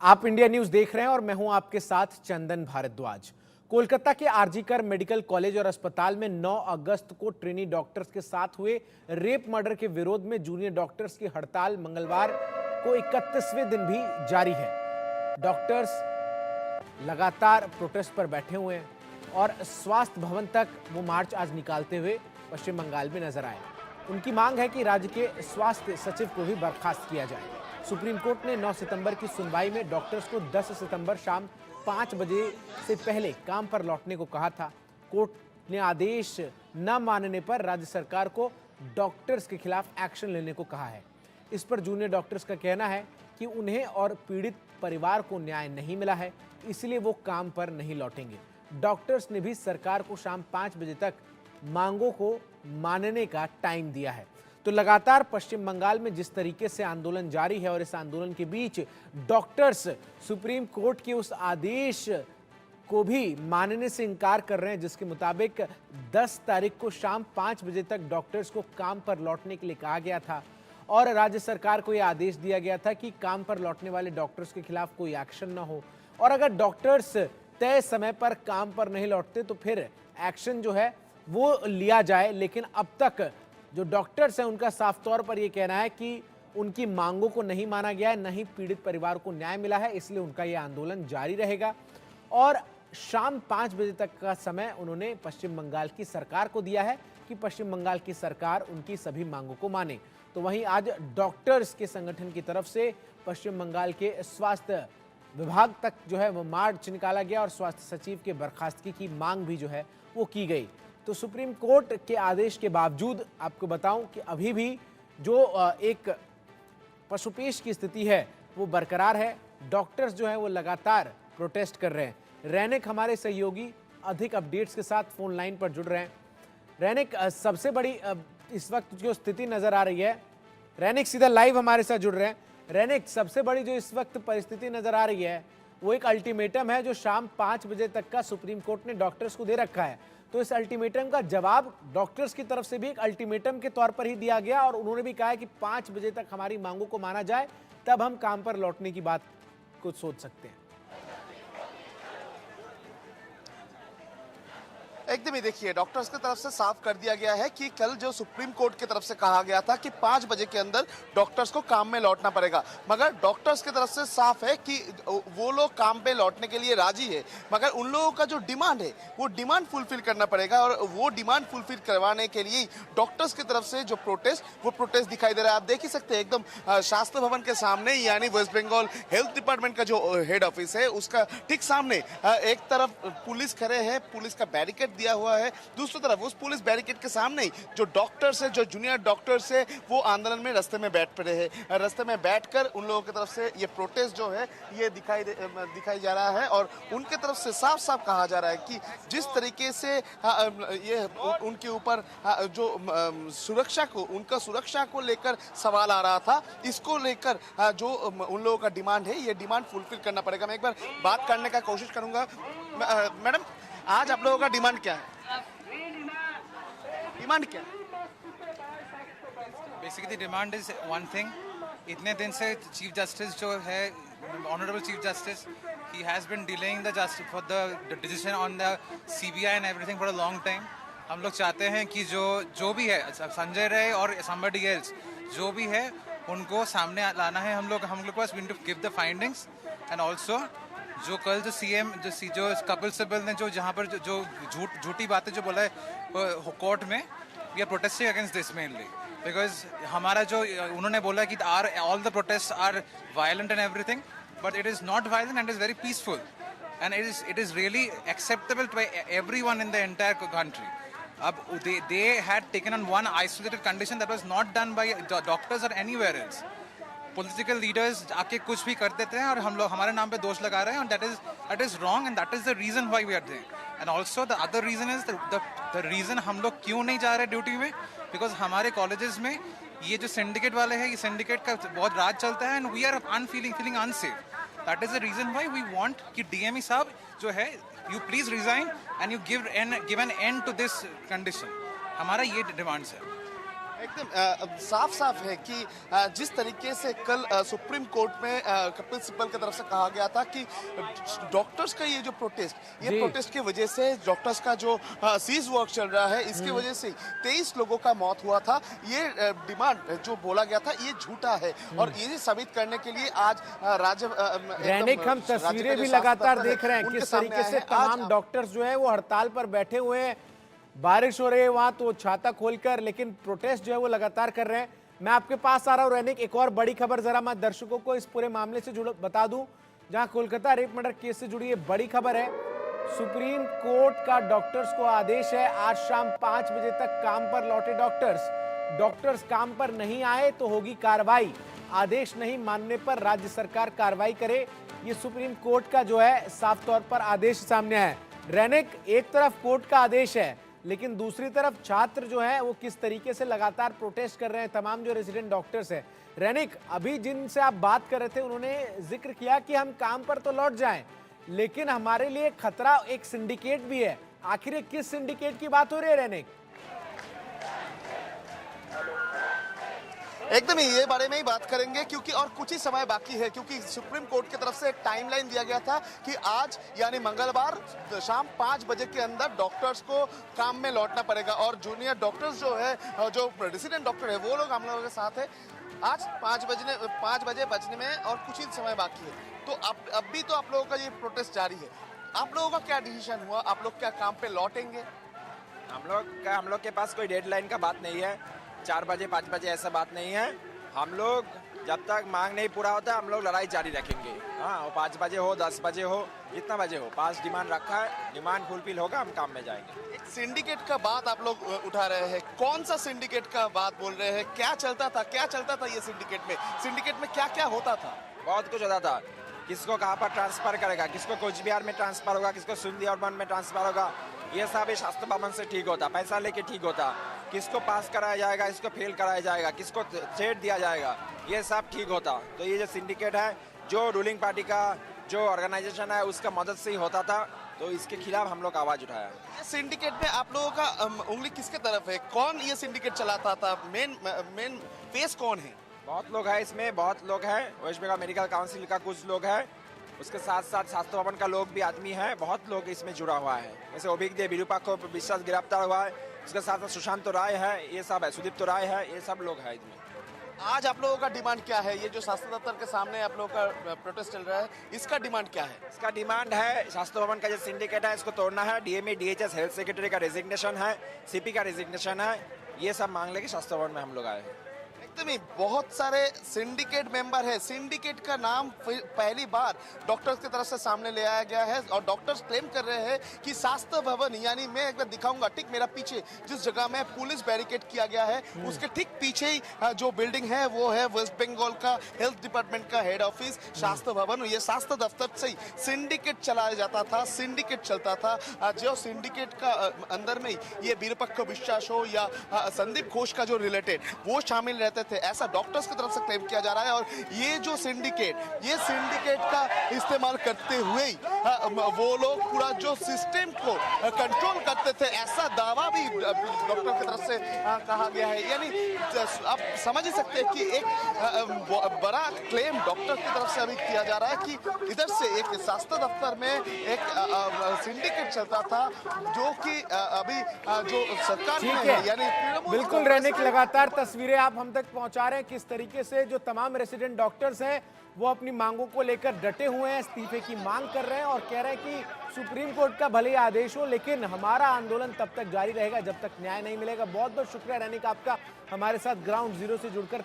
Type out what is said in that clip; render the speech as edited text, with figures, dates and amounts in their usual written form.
आप India news देख रहे हैं और मैं हूं आपके साथ चंदन भारद्वाज। कोलकाता के आरजीकर मेडिकल कॉलेज और अस्पताल में 9 अगस्त को ट्रेनी डॉक्टर्स के साथ हुए रेप मर्डर के विरोध में जूनियर डॉक्टर्स की हड़ताल मंगलवार को 31वें दिन भी जारी है। डॉक्टर्स लगातार प्रोटेस्ट पर बैठे हुए हैं और स्वास्थ्य भवन तक वो मार्च आज निकालते हुए पश्चिम बंगाल में नजर आए। उनकी मांग है कि राज्य के स्वास्थ्य सचिव को भी बर्खास्त किया जाए। सुप्रीम कोर्ट ने 9 सितंबर की सुनवाई में डॉक्टर्स को 10 सितंबर शाम 5 बजे से पहले काम पर लौटने को कहा था। कोर्ट ने आदेश न मानने पर राज्य सरकार को डॉक्टर्स के खिलाफ एक्शन लेने को कहा है। इस पर जूनियर डॉक्टर्स का कहना है कि उन्हें और पीड़ित परिवार को न्याय नहीं मिला है, इसलिए वो काम पर नहीं लौटेंगे। डॉक्टर्स ने भी सरकार को शाम 5 बजे तक मांगों को मानने का टाइम दिया है। तो लगातार पश्चिम बंगाल में जिस तरीके से आंदोलन जारी है और इस आंदोलन के बीच डॉक्टर्स सुप्रीम कोर्ट के उस आदेश को भी मानने से इनकार कर रहे हैं, जिसके मुताबिक 10 तारीख को शाम 5 बजे तक डॉक्टर्स को काम पर लौटने के लिए कहा गया था और राज्य सरकार को यह आदेश दिया गया था कि काम पर लौटने वाले डॉक्टर्स के खिलाफ कोई एक्शन न हो, और अगर डॉक्टर्स तय समय पर काम पर नहीं लौटते तो फिर एक्शन जो है वो लिया जाए। लेकिन अब तक जो डॉक्टर्स हैं उनका साफ तौर पर यह कहना है कि उनकी मांगों को नहीं माना गया है, न ही पीड़ित परिवार को न्याय मिला है, इसलिए उनका यह आंदोलन जारी रहेगा। और शाम 5 बजे तक का समय उन्होंने पश्चिम बंगाल की सरकार को दिया है कि पश्चिम बंगाल की सरकार उनकी सभी मांगों को माने। तो वहीं आज डॉक्टर्स के संगठन की तरफ से पश्चिम बंगाल के स्वास्थ्य विभाग तक जो है वो मार्च निकाला गया और स्वास्थ्य सचिव के बर्खास्तगी की मांग भी जो है वो की गई। तो सुप्रीम कोर्ट के आदेश के बावजूद आपको बताऊं कि अभी भी जो एक पशुपेश की स्थिति है वो बरकरार है। डॉक्टर्स जो है वो लगातार प्रोटेस्ट कर रहे हैं। रैनिक हमारे सहयोगी अधिक अपडेट्स के साथ फोन लाइन पर जुड़ रहे हैं। रैनिक, सबसे बड़ी इस वक्त जो स्थिति नजर आ रही है, रैनिक सीधा लाइव हमारे साथ जुड़ रहे हैं। रैनिक, सबसे बड़ी जो इस वक्त परिस्थिति नजर आ रही है वो एक अल्टीमेटम है जो शाम 5 बजे तक का सुप्रीम कोर्ट ने डॉक्टर्स को दे रखा है। तो इस अल्टीमेटम का जवाब डॉक्टर्स की तरफ से भी एक अल्टीमेटम के तौर पर ही दिया गया और उन्होंने भी कहा है कि 5 बजे तक हमारी मांगों को माना जाए, तब हम काम पर लौटने की बात को सोच सकते हैं। एकदम ही देखिए, डॉक्टर्स की तरफ से साफ कर दिया गया है कि कल जो सुप्रीम कोर्ट की तरफ से कहा गया था कि 5 बजे के अंदर डॉक्टर्स को काम में लौटना पड़ेगा, मगर डॉक्टर्स की तरफ से साफ है कि वो लोग काम पे लौटने के लिए राजी है, मगर उन लोगों का जो डिमांड है वो डिमांड फुलफिल करना पड़ेगा और वो डिमांड फुलफिल करवाने के लिए डॉक्टर्स की तरफ से जो प्रोटेस्ट दिखाई दे रहा है। आप देख ही सकते हैं एकदम शास्त्र भवन के सामने, यानी वेस्ट बंगाल हेल्थ डिपार्टमेंट का जो हेड ऑफिस है उसका ठीक सामने एक तरफ पुलिस खड़े हैं, पुलिस का बैरिकेड दिया हुआ है, दूसरी तरफ उस पुलिस बैरिकेड के सामने ही जो डॉक्टर्स है, जो जूनियर डॉक्टर्स है, वो आंदोलन में रास्ते में बैठ पड़े हैं। रास्ते में बैठकर उन लोगों की तरफ से ये प्रोटेस्ट जो है ये दिखाई जा रहा है और उनके तरफ से साफ साफ कहा जा रहा है कि जिस तरीके से ये उनके ऊपर जो उनका सुरक्षा को लेकर सवाल आ रहा था, इसको लेकर जो उन लोगों का डिमांड है ये डिमांड फुलफिल करना पड़ेगा। मैं एक बार बात करने का कोशिश करूंगा। मैडम, आज आप लोगों का डिमांड क्या है? डिमांड क्या है? Basically demand is one thing. इतने दिन से चीफ जस्टिस जो है, honourable chief justice, he has been delaying the justice for the decision on the CBI and everything for a long time. हम लोग चाहते हैं कि जो भी है, संजय राय और समबडी एल्स जो भी है उनको सामने लाना है। हम लोग पास we need to give the findings and also जो कल जो सीएम जो कपिल सिब्बल ने जो जहाँ पर जो झूठी बातें जो बोला है कोर्ट में, we are protesting against this mainly because हमारा जो उन्होंने बोला कि all the protest are violent and everything, but it is not violent and is very peaceful and it is really acceptable to everyone in the entire country. अब they had taken on one isolated condition that was not done by doctors or anywhere else. Political leaders आके कुछ भी कर देते हैं और हम लोग हमारे नाम पे दोष लगा रहे हैं, and that is wrong and that is the reason why we are there. And also the other reason is the reason हम लोग क्यों नहीं जा रहे ड्यूटी में, because हमारे कॉलेजेस में ये जो सिंडिकेट वाले हैं, ये सिंडिकेट का बहुत राज चलता है and we are feeling unsafe. That is the reason why we want कि DME साहब जो है, you please resign and you give an end to this condition. हमारा ये डिमांड्स है. एकदम साफ साफ है कि जिस तरीके से कल सुप्रीम कोर्ट में कपिल सिब्बल की तरफ से कहा गया था कि डॉक्टर्स का ये जो प्रोटेस्ट जी। प्रोटेस्ट की वजह से डॉक्टर्स का जो सीज वर्क चल रहा है इसकी वजह से 23 लोगों का मौत हुआ था, ये डिमांड जो बोला गया था ये झूठा है और ये साबित करने के लिए आज राज्य दैनिक हम तस्वीरें भी लगातार देख रहे हैं किस तरीके से तमाम डॉक्टर्स जो है वो हड़ताल पर बैठे हुए हैं। बारिश हो रही है वहां तो छाता खोलकर, लेकिन प्रोटेस्ट जो है वो लगातार कर रहे हैं। मैं आपके पास आ रहा हूं रैनिक, एक और बड़ी खबर जरा मैं दर्शकों को इस पूरे मामले से जुड़ बता दूं, जहां कोलकाता रेप मर्डर केस से जुड़ी ये बड़ी खबर है। सुप्रीम कोर्ट का डॉक्टर्स को आदेश है, आज शाम 5 बजे तक काम पर लौटे डॉक्टर्स काम पर नहीं आए तो होगी कार्रवाई, आदेश नहीं मानने पर राज्य सरकार कार्रवाई करे। ये सुप्रीम कोर्ट का जो है साफ तौर पर आदेश सामने है। रैनिक, एक तरफ कोर्ट का आदेश है लेकिन दूसरी तरफ छात्र जो है वो किस तरीके से लगातार प्रोटेस्ट कर रहे हैं, तमाम जो रेजिडेंट डॉक्टर्स हैं। रैनिक, अभी जिनसे आप बात कर रहे थे उन्होंने जिक्र किया कि हम काम पर तो लौट जाएं लेकिन हमारे लिए खतरा एक सिंडिकेट भी है। आखिर ये किस सिंडिकेट की बात हो रही है रैनिक? एकदम ही ये बारे में ही बात करेंगे क्योंकि और कुछ ही समय बाकी है, क्योंकि सुप्रीम कोर्ट की तरफ से एक टाइमलाइन दिया गया था कि आज यानी मंगलवार शाम 5 बजे के अंदर डॉक्टर्स को काम में लौटना पड़ेगा और जूनियर डॉक्टर्स जो है, जो रेजिडेंट डॉक्टर है वो लोग हम लोगों के साथ है। आज 5 बजे बजने में और कुछ ही समय बाकी है, तो अब भी तो आप लोगों का ये प्रोटेस्ट जारी है। आप लोगों का क्या डिसीजन हुआ, आप लोग क्या काम पे लौटेंगे? हम लोग के पास कोई डेडलाइन का बात नहीं है, 4 बजे 5 बजे ऐसा बात नहीं है। हम लोग जब तक मांग नहीं पूरा होता हम लोग लड़ाई जारी रखेंगे। हाँ, वो 5 बजे हो 10 बजे हो जितना बजे हो, 5 डिमांड रखा है, डिमांड फुलफिल होगा हम काम में जाएंगे। एक सिंडिकेट का बात आप लोग उठा रहे हैं, कौन सा सिंडिकेट का बात बोल रहे हैं? क्या चलता था ये सिंडिकेट में क्या क्या होता था? बहुत कुछ होता था, किसको कहाँ पर ट्रांसफर करेगा, किसको कोच बिहार में ट्रांसफर होगा, किसको सुंदरबन में ट्रांसफर होगा, ये सब शास्त्र भवन से ठीक होता, पैसा लेके ठीक होता, किसको पास कराया जाएगा, इसको फेल कराया जाएगा, किसको थ्रेट दिया जाएगा, ये सब ठीक होता। तो ये जो सिंडिकेट है, जो रूलिंग पार्टी का जो ऑर्गेनाइजेशन है उसका मदद से ही होता था, तो इसके खिलाफ हम लोग आवाज उठाया। ये सिंडिकेट में आप लोगों का उंगली किसके तरफ है? कौन ये सिंडिकेट चलाता था? मेन फेस कौन है? बहुत लोग हैं इसमें, बहुत लोग हैं, वेस्ट बंगाल मेडिकल काउंसिल का कुछ लोग हैं, उसके साथ साथ शास्त्र भवन का लोग भी आदमी है, बहुत लोग इसमें जुड़ा हुआ है। जैसे अभिज्ञ विरूपाक्ष विश्वास गिरफ्तार हुआ है, उसके साथ साथ सुशांत राय है, ये सब है, सुदीप्त राय है, ये सब लोग हैं इसमें। आज आप लोगों का डिमांड क्या है? ये जो शास्त्र दफ्तर के सामने आप लोगों का प्रोटेस्ट चल रहा है, इसका डिमांड क्या है? इसका डिमांड है शास्त्र भवन का जो सिंडिकेट है इसको तोड़ना है, डीएमए डीएचएस हेल्थ सेक्रेटरी का रेजिग्नेशन है, सीपी का रेजिग्नेशन है, ये सब मांग लेके शास्त्र भवन में हम लोग आए हैं। एकदम ही बहुत सारे सिंडिकेट मेंबर है, सिंडिकेट का नाम पहली बार डॉक्टर्स की तरफ से सामने ले आया गया है और डॉक्टर्स क्लेम कर रहे हैं कि शास्त्र भवन, यानी मैं एक बार दिखाऊंगा, ठीक मेरा पीछे जिस जगह में पुलिस बैरिकेड किया गया है उसके ठीक पीछे ही जो बिल्डिंग है वो है वेस्ट बंगाल का हेल्थ डिपार्टमेंट का हेड ऑफिस शास्त्र भवन। ये शास्त्र दफ्तर से ही सिंडिकेट चलाया जाता था, सिंडिकेट चलता था। जो सिंडिकेट का अंदर में ये विरूपाक्ष विश्वास हो या संदीप घोष का जो रिलेटेड वो शामिल रहते थे, ऐसा डॉक्टर्स की तरफ से क्लेम किया जा रहा है। और ये जो सिंडिकेट का इस्तेमाल करते हुए ही वो लोग पूरा जो सिस्टम को कंट्रोल करते थे, ऐसा दावा भी डॉक्टर की तरफ से कहा गया है। यानी आप समझ ही सकते हैं कि एक बड़ा क्लेम डॉक्टर की तरफ से अभी किया जा रहा है कि इधर से एक शास्त्र दफ्तर में एक सिंडिकेट चलता था जो कि अभी जो सरकार में है, यानी बिल्कुल रैनिक, लगातार तस्वीरें आप हम तक पहुंचा रहे हैं किस तरीके से जो तमाम रेसिडेंट डॉक्टर्स हैं वो अपनी मांगों को लेकर डटे हुए हैं, इस्तीफे की मांग कर रहे हैं और कह रहे हैं कि सुप्रीम कोर्ट का भले ही आदेश हो लेकिन हमारा आंदोलन तब तक जारी रहेगा जब तक न्याय नहीं मिलेगा। बहुत बहुत शुक्रिया रैनिक आपका हमारे साथ ग्राउंड जीरो से जुड़कर